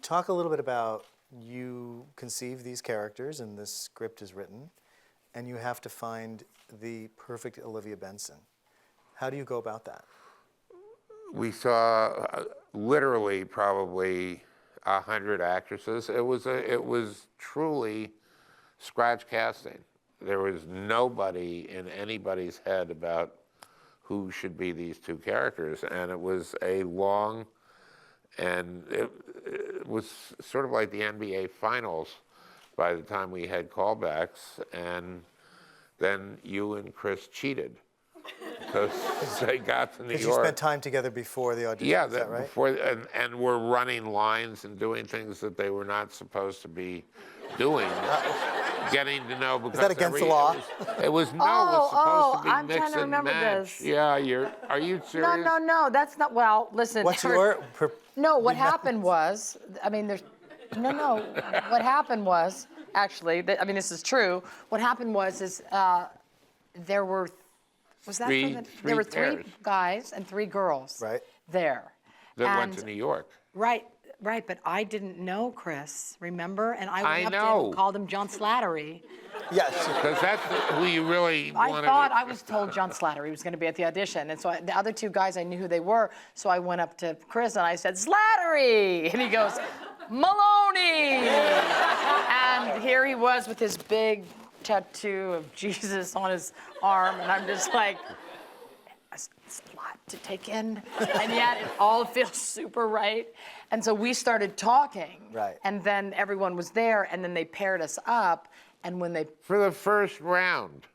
talk a little bit about, you conceive these characters and this script is written, and you have to find the perfect Olivia Benson. How do you go about that? We saw literally probably 100 actresses. It was truly scratch casting. There was nobody in anybody's head about who should be these two characters, and it was a long, and it was sort of like the NBA Finals by the time we had callbacks, and then you and Chris cheated because they got to New York. Because you spent time together before the audition, yeah, is that right? before, and were running lines and doing things that they were not supposed to be doing. Getting to know, because is that against the law? It was supposed to be I'm mix trying to and remember match. this. Yeah, are you serious? No, that's not, well, listen. What's your... No, what happened was, I mean, what happened was, actually, I mean, this is true. What happened was there were, there were three guys and 3 girls there. That went to New York. Right, but I didn't know Chris, remember? And I went up to him and called him John Slattery. Yes. Because that's who you really wanted. I was told John Slattery was going to be at the audition. And so the other 2 guys, I knew who they were. So I went up to Chris and I said, Slattery! And he goes, Meloni! And here he was with his big tattoo of Jesus on his arm. And I'm just like, it's a lot to take in, and yet it all feels super right. And so we started talking, and then everyone was there, and then they paired us up, and when they... For the first round.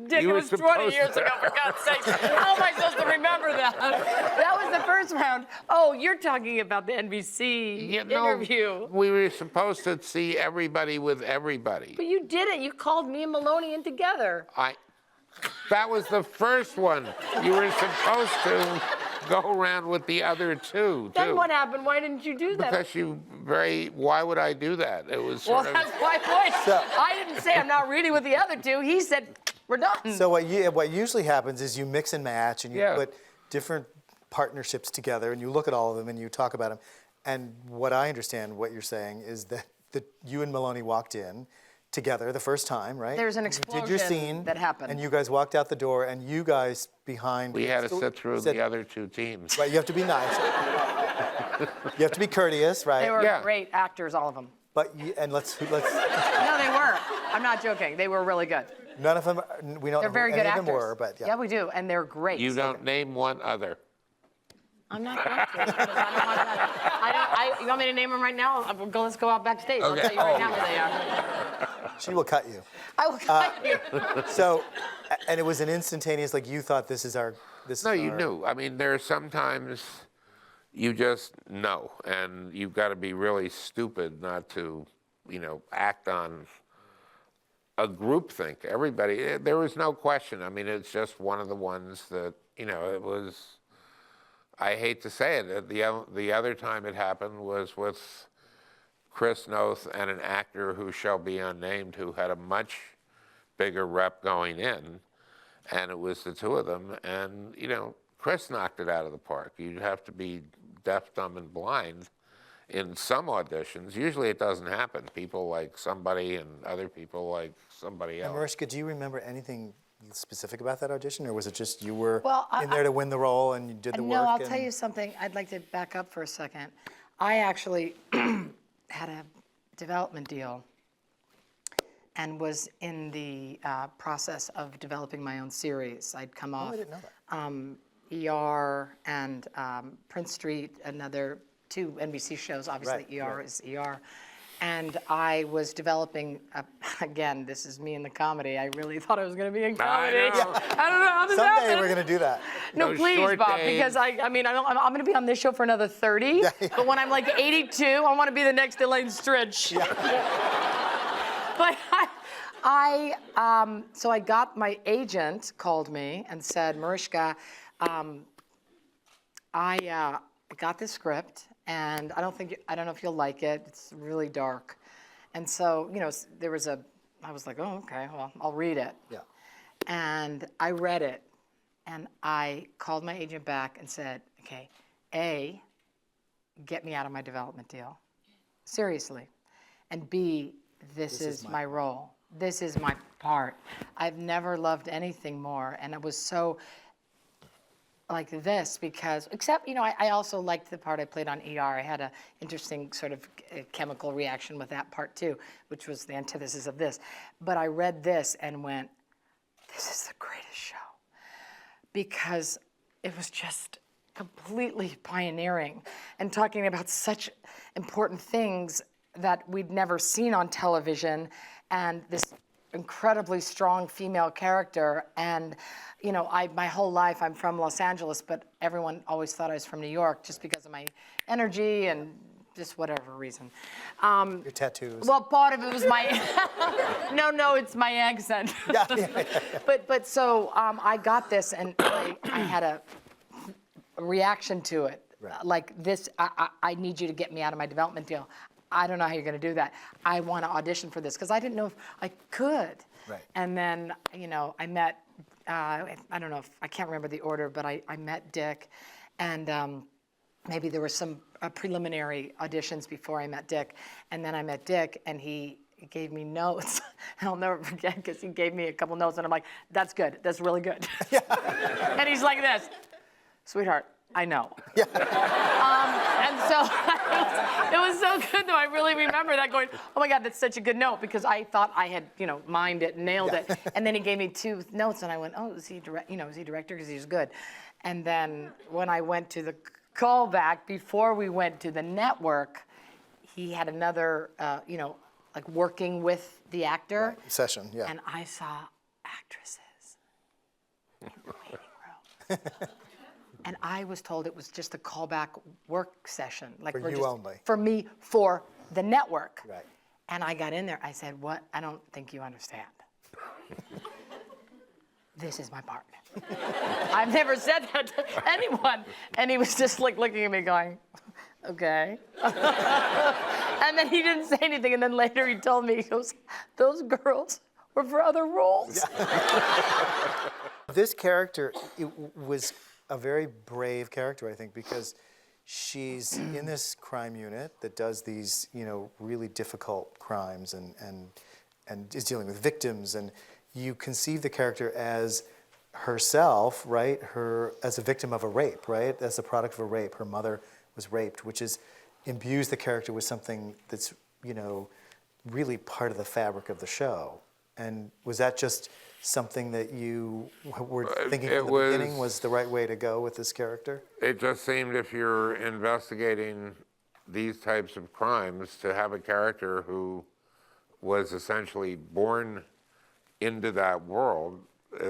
Dick, it was 20 years ago, for God's sake. How am I supposed to remember that? That was the first round. Oh, you're talking about the NBC interview. No, we were supposed to see everybody with everybody. But you did it. You called me and Meloni in together. That was the first one. You were supposed to go around with the other 2, Then what happened? Why didn't you do that? Because why would I do that? It was sort of... that's my point. I didn't say I'm not reading with the other 2. He said, we're done. So what usually happens is you mix and match, and you put different partnerships together, and you look at all of them, and you talk about them. And what I understand, what you're saying, is that you and Meloni walked in together the first time, right? There's an explosion you did your scene, that happened. And you guys walked out the door, and you guys behind... We had to sit through the other 2 teams. Right, you have to be nice. You have to be courteous, right? They were great actors, all of them. But, and let's... No, they were. I'm not joking. They were really good. None of them, we don't They're know very who good any actors. of them were, but yeah, we do, and they're great. You don't name one other. I'm not going to. Because I don't want that. You want me to name them right now? Let's go out backstage. Okay. I'll tell you right now who they are. She will cut you. I will cut you. So, and it was an instantaneous, like you thought this is our... No, you knew. I mean, there are sometimes you just know, and you've got to be really stupid not to, act on a groupthink. Everybody, there was no question. I mean, it's just one of the ones that, it was... I hate to say it, the other time it happened was with Chris Noth and an actor who shall be unnamed who had a much bigger rep going in, and it was the 2 of them, and, Chris knocked it out of the park. You'd have to be deaf, dumb, and blind in some auditions. Usually it doesn't happen. People like somebody and other people like somebody else. And Mariska, do you remember anything specific about that audition, or was it just you were in there to win the role and you did the work? No, I'll tell you something. I'd like to back up for a second. I actually had a development deal and was in the process of developing my own series. I'd come off I didn't know that. ER and Prince Street, another 2 NBC shows. Obviously, ER is ER. And I was developing, again, this is me in the comedy. I really thought I was going to be in comedy. I don't know how this happened. Someday we're going to do that. No, please, Bob, because I'm going to be on this show for another 30. But when I'm like 82, I want to be the next Elaine Stritch. But so I got, my agent called me and said, Mariska, I got this script. And I don't know if you'll like it. It's really dark. And so, I was like, oh, okay, well, I'll read it. Yeah. And I read it. And I called my agent back and said, okay, A, get me out of my development deal. seriously, and B, this is my role. This is my part. I've never loved anything more, and it was so like this because, except, I also liked the part I played on ER. I had an interesting sort of chemical reaction with that part too, which was the antithesis of this. But I read this and went, this is the greatest show. Because it was just completely pioneering and talking about such important things that we'd never seen on television, and this incredibly strong female character. And my whole life I'm from Los Angeles, but everyone always thought I was from New York just because of my energy and just whatever reason. Your tattoos. Well, part of it was my no, it's my accent. Yeah. But so I got this, and I had a reaction to it. Right. Like this, I need you to get me out of my development deal. I don't know how you're going to do that. I want to audition for this because I didn't know if I could. Right. And then, I met, I don't know if, I can't remember the order, but I met Dick, and maybe there were some preliminary auditions before I met Dick. And then I met Dick, and he gave me notes. And I'll never forget because he gave me a couple notes, and I'm like, that's good. That's really good. And he's like this, sweetheart, I know. Yeah. And so it was so good, though. I really remember that going, oh, my God, that's such a good note, because I thought I had, mimed it and nailed it. And then he gave me 2 notes, and I went, oh, is he director? Because he's good. And then when I went to the callback, before we went to the network, he had another, like working with the actor. Right. Session, yeah. And I saw actresses in the waiting room. And I was told it was just a callback work session. Like For we're you just, only. For me, for the network. Right. And I got in there. I said, what? I don't think you understand. This is my part. I've never said that to anyone. And he was just like looking at me going, okay. And then he didn't say anything. And then later he told me, he goes, those girls were for other roles. Yeah. This character, it was a very brave character, I think, because she's in this crime unit that does these, really difficult crimes and is dealing with victims. And you conceive the character as herself, right? As a victim of a rape, right? As a product of a rape. Her mother was raped, which imbues the character with something that's, really part of the fabric of the show. And was that just something that you were thinking from the beginning was the right way to go with this character? It just seemed, if you're investigating these types of crimes, to have a character who was essentially born into that world.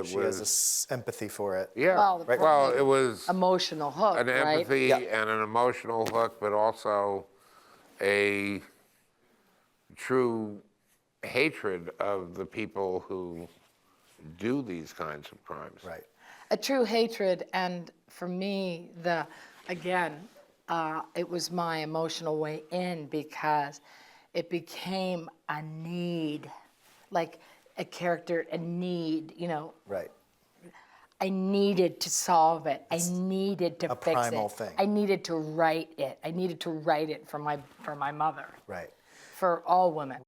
She has empathy for it. Yeah. Well, it was emotional hook, an right? empathy and an emotional hook, but also a true hatred of the people who do these kinds of crimes. Right. A true hatred, and for me, it was my emotional way in, because it became a need, like a character, a need, Right. I needed to solve it. I needed to fix it. A primal thing. I needed to write it. I needed to write it for my mother. Right. For all women.